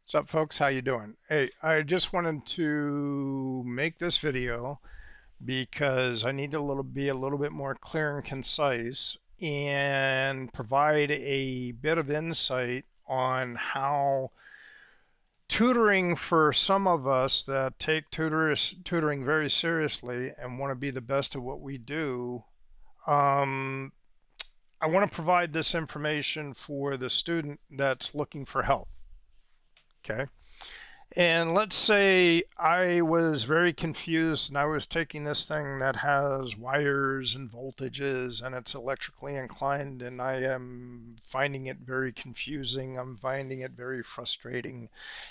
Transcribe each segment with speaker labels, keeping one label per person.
Speaker 1: What's up, folks? How you doing? Hey, I just wanted to make this video because I need to be a little bit more clear and concise and provide a bit of insight on how tutoring, for some of us that take tutoring very seriously and want to be the best at what we do, um, I want to provide this information for the student that's looking for help. Okay. And let's say I was very confused and I was taking this thing that has wires and voltages and it's electrically inclined, and I am finding it very confusing. I'm finding it very frustrating,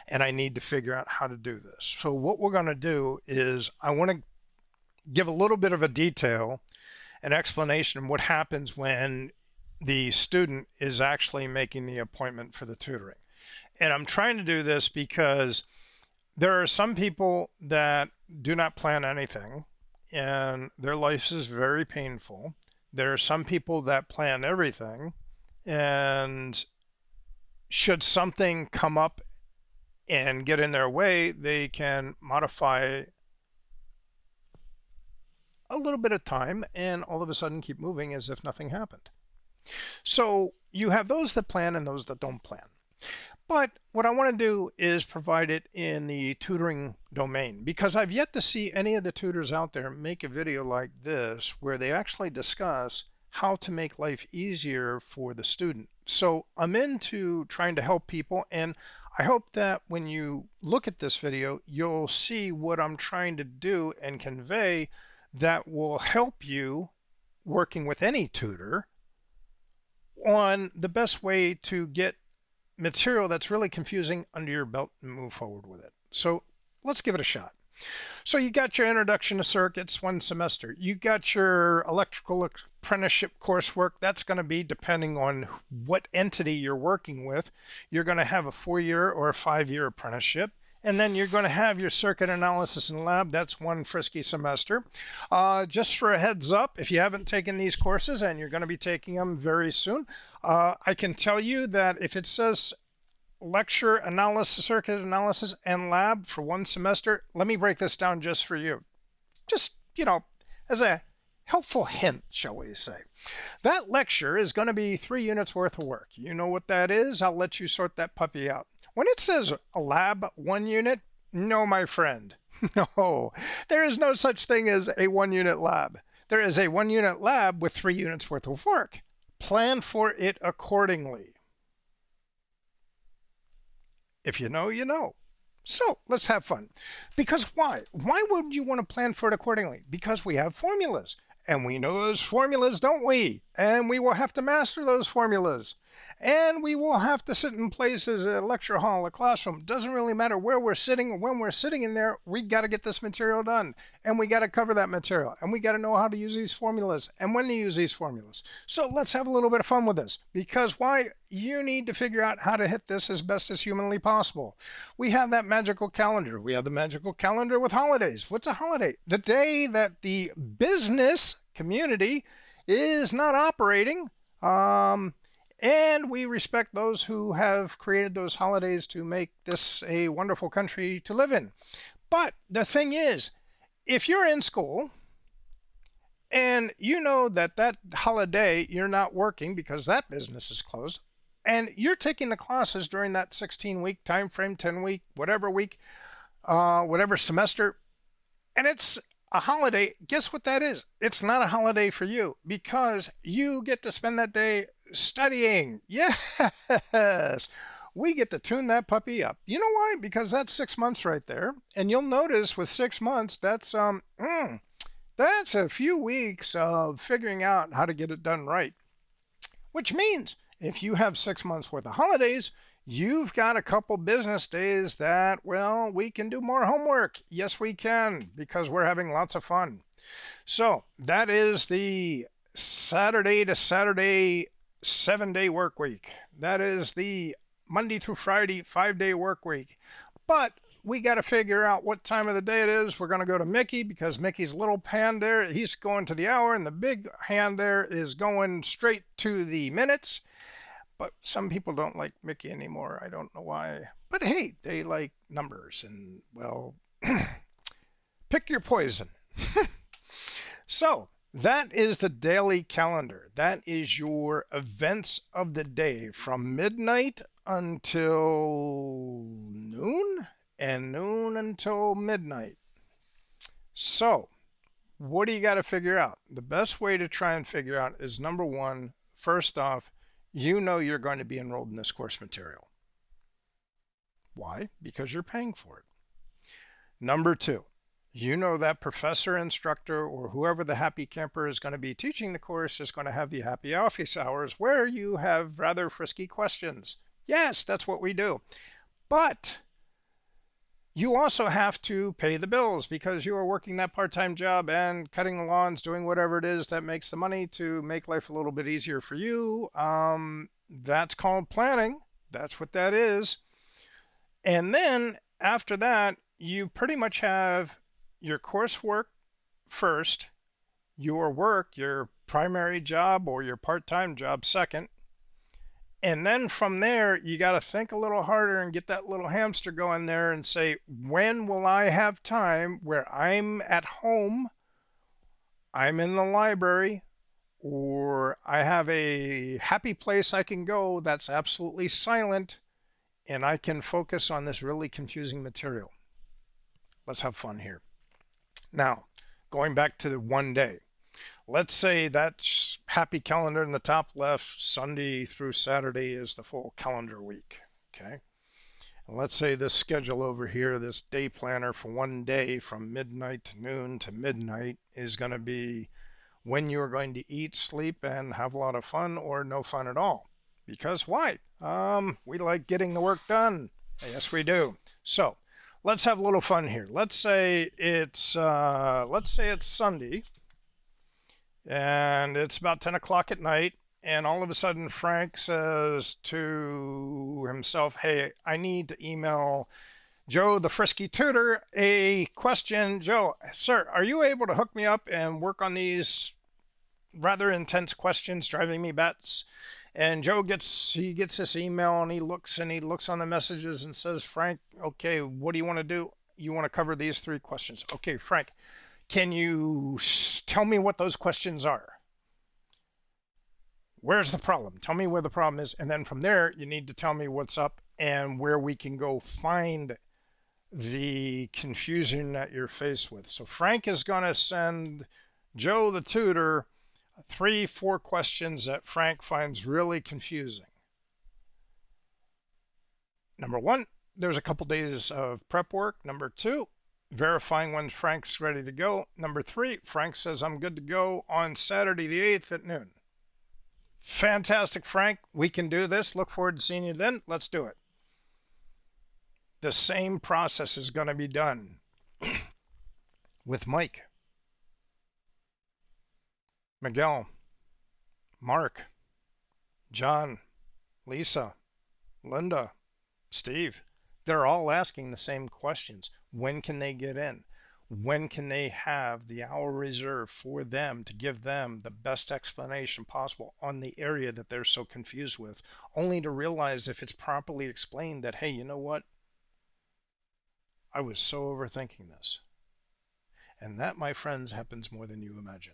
Speaker 1: and I need to figure out how to do this. So what we're going to do is I want to give a little bit of a detail, an explanation of what happens when the student is actually making the appointment for the tutoring. And I'm trying to do this because there are some people that do not plan anything and their life is very painful. There are some people that plan everything, and should something come up and get in their way, they can modify a little bit of time and all of a sudden keep moving as if nothing happened. So you have those that plan and those that don't plan. But what I want to do is provide it in the tutoring domain, because I've yet to see any of the tutors out there make a video like this where they actually discuss how to make life easier for the student. So I'm into trying to help people, and I hope that when you look at this video, you'll see what I'm trying to do and convey that will help you working with any tutor on the best way to get material that's really confusing under your belt and move forward with it. So let's give it a shot. So you got your introduction to circuits, one semester. You got your electrical apprenticeship coursework. That's going to be depending on what entity you're working with. You're going to have a 4-year or a 5-year apprenticeship. And then you're going to have your circuit analysis and lab. That's one frisky semester. Just for a heads up, if you haven't taken these courses and you're going to be taking them very soon, I can tell you that if it says lecture analysis, circuit analysis, and lab for one semester, let me break this down just for you. Just, as a helpful hint, shall we say. That lecture is going to be 3 units worth of work. You know what that is? I'll let you sort that puppy out. When it says a lab 1 unit, no, my friend, no, there is no such thing as a 1-unit lab. There is a 1-unit lab with 3 units worth of work. Plan for it accordingly. If you know, you know. So let's have fun. Because why? Why would you want to plan for it accordingly? Because we have formulas. And we know those formulas, don't we? And we will have to master those formulas. And we will have to sit in places, a lecture hall, a classroom. Doesn't really matter where we're sitting or when we're sitting in there. We got to get this material done. And we got to cover that material. And we got to know how to use these formulas and when to use these formulas. So let's have a little bit of fun with this. Because why? You need to figure out how to hit this as best as humanly possible. We have that magical calendar. We have the magical calendar with holidays. What's a holiday? The day that the business community is not operating. And we respect those who have created those holidays to make this a wonderful country to live in. But the thing is, if you're in school and you know that that holiday you're not working because that business is closed, and you're taking the classes during that 16-week time frame, 10-week, whatever week, whatever semester, and it's a holiday, guess what that is? It's not a holiday for you because you get to spend that day studying. Yes, we get to tune that puppy up. You know why? Because that's 6 months right there. And you'll notice with 6 months, that's a few weeks of figuring out how to get it done right. Which means if you have 6 months worth of holidays, you've got a couple business days that, well, we can do more homework. Yes, we can, because we're having lots of fun. So that is the Saturday to Saturday 7-day work week. That is the Monday through Friday 5-day work week. But we got to figure out what time of the day it is. We're going to go to Mickey because Mickey's little hand there, he's going to the hour, and the big hand there is going straight to the minutes. But some people don't like Mickey anymore. I don't know why. But hey, they like numbers and, well, pick your poison. So that is the daily calendar. That is your events of the day from midnight until noon and noon until midnight. So what do you got to figure out? The best way to try and figure out is number one, first off, you know you're going to be enrolled in this course material. Why? Because you're paying for it. Number two, you know that professor, instructor, or whoever the happy camper is going to be teaching the course is going to have the happy office hours where you have rather frisky questions. Yes, that's what we do. But you also have to pay the bills because you are working that part-time job and cutting the lawns, doing whatever it is that makes the money to make life a little bit easier for you. That's called planning. That's what that is. And then after that, you pretty much have your coursework first, your work, your primary job or your part-time job second. And then from there, you got to think a little harder and get that little hamster going there and say, when will I have time where I'm at home, I'm in the library, or I have a happy place I can go that's absolutely silent and I can focus on this really confusing material. Let's have fun here. Now, going back to the one day. Let's say that happy calendar in the top left, Sunday through Saturday is the full calendar week, okay? And let's say this schedule over here, this day planner for one day from midnight to noon to midnight is going to be when you're going to eat, sleep, and have a lot of fun or no fun at all. Because why? We like getting the work done. Yes, we do. So let's have a little fun here. Let's say it's Sunday. And it's about 10 o'clock at night, and all of a sudden Frank says to himself, hey, I need to email Joe, the frisky tutor, a question. Joe, sir, are you able to hook me up and work on these rather intense questions driving me bats? And Joe gets this email, and he looks on the messages and says, Frank, okay, what do you want to do? You want to cover these three questions. Okay, Frank, can you tell me what those questions are? Where's the problem? Tell me where the problem is. And then from there, you need to tell me what's up and where we can go find the confusion that you're faced with. So Frank is going to send Joe, the tutor, 3-4 questions that Frank finds really confusing. Number one, there's a couple days of prep work. Number two, verifying when Frank's ready to go. Number three, Frank says, I'm good to go on Saturday the 8th at noon. Fantastic, Frank. We can do this. Look forward to seeing you then. Let's do it. The same process is going to be done with Mike, Miguel, Mark, John, Lisa, Linda, Steve. They're all asking the same questions. When can they get in? When can they have the hour reserved for them to give them the best explanation possible on the area that they're so confused with, only to realize if it's properly explained that, hey, you know what? I was so overthinking this. And that, my friends, happens more than you imagine.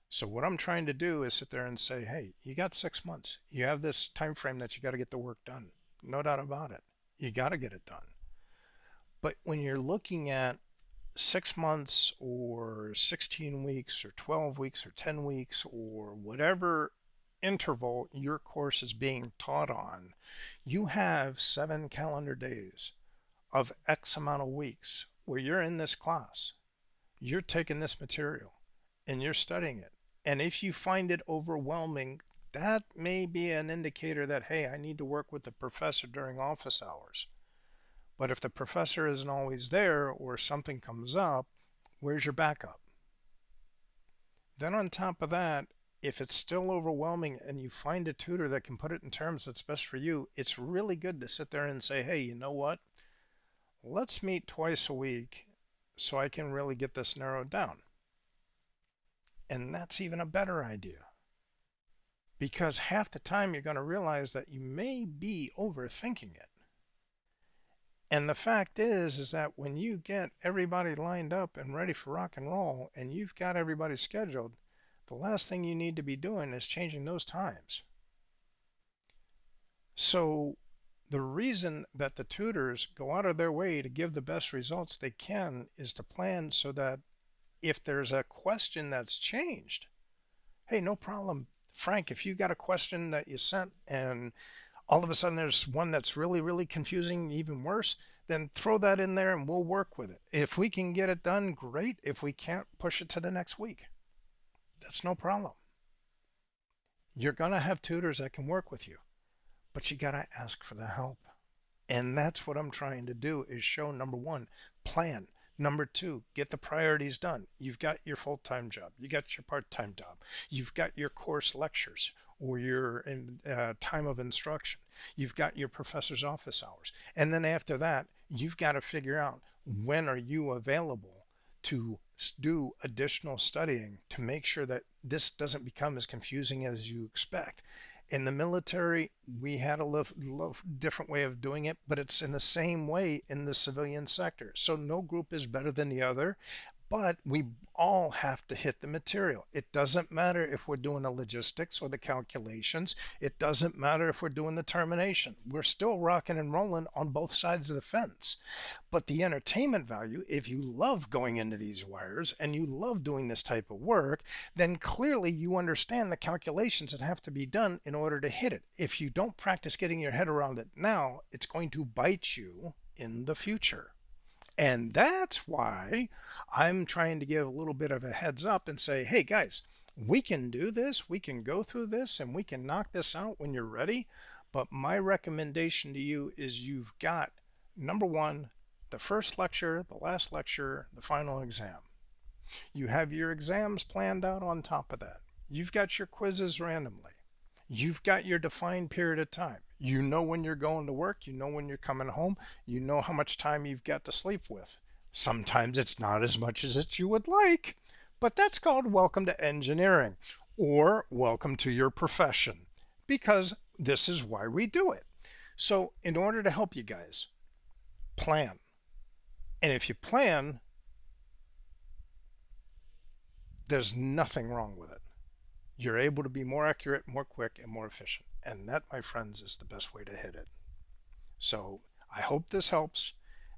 Speaker 1: So what I'm trying to do is sit there and say, hey, you got 6 months. You have this time frame that you got to get the work done. No doubt about it. You got to get it done. But when you're looking at 6 months or 16 weeks or 12 weeks or 10 weeks or whatever interval your course is being taught on, you have 7 calendar days of X amount of weeks where you're in this class. You're taking this material and you're studying it. And if you find it overwhelming, that may be an indicator that, hey, I need to work with the professor during office hours. But if the professor isn't always there or something comes up, where's your backup? Then on top of that, if it's still overwhelming and you find a tutor that can put it in terms that's best for you, it's really good to sit there and say, hey, you know what? Let's meet twice a week so I can really get this narrowed down. And that's even a better idea. because half the time you're going to realize that you may be overthinking it. And the fact is that when you get everybody lined up and ready for rock and roll and you've got everybody scheduled, the last thing you need to be doing is changing those times. So the reason that the tutors go out of their way to give the best results they can is to plan so that if there's a question that's changed, hey, no problem, Frank, if you got a question that you sent and all of a sudden there's one that's really, really confusing, even worse, then throw that in there and we'll work with it. If we can get it done, great. If we can't, push it to the next week. That's no problem. You're going to have tutors that can work with you, but you got to ask for the help. And that's what I'm trying to do is show, number one, plan. Number two, get the priorities done. You've got your full-time job. You got your part-time job. You've got your course lectures or your time of instruction. You've got your professor's office hours. And then after that, you've got to figure out when are you available to do additional studying to make sure that this doesn't become as confusing as you expect. In the military, we had a little different way of doing it, but it's in the same way in the civilian sector. So no group is better than the other, but we all have to hit the material. It doesn't matter if we're doing the logistics or the calculations. It doesn't matter if we're doing the termination. We're still rocking and rolling on both sides of the fence. But the entertainment value, if you love going into these wires and you love doing this type of work, then clearly you understand the calculations that have to be done in order to hit it. If you don't practice getting your head around it now, it's going to bite you in the future. And that's why I'm trying to give a little bit of a heads up and say, hey guys, we can do this, we can go through this, and we can knock this out when you're ready. But my recommendation to you is you've got, number one, the first lecture, the last lecture, the final exam. You have your exams planned out on top of that. You've got your quizzes randomly. You've got your defined period of time. You know when you're going to work. You know when you're coming home. You know how much time you've got to sleep with. Sometimes it's not as much as you would like, but that's called welcome to engineering or welcome to your profession, because this is why we do it. So in order to help you guys, plan. And if you plan, there's nothing wrong with it. You're able to be more accurate, more quick, and more efficient. And that, my friends, is the best way to hit it. So I hope this helps.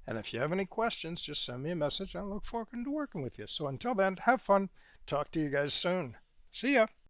Speaker 1: And if you have any questions, just send me a message. I look forward to working with you. So until then, have fun. Talk to you guys soon. See ya.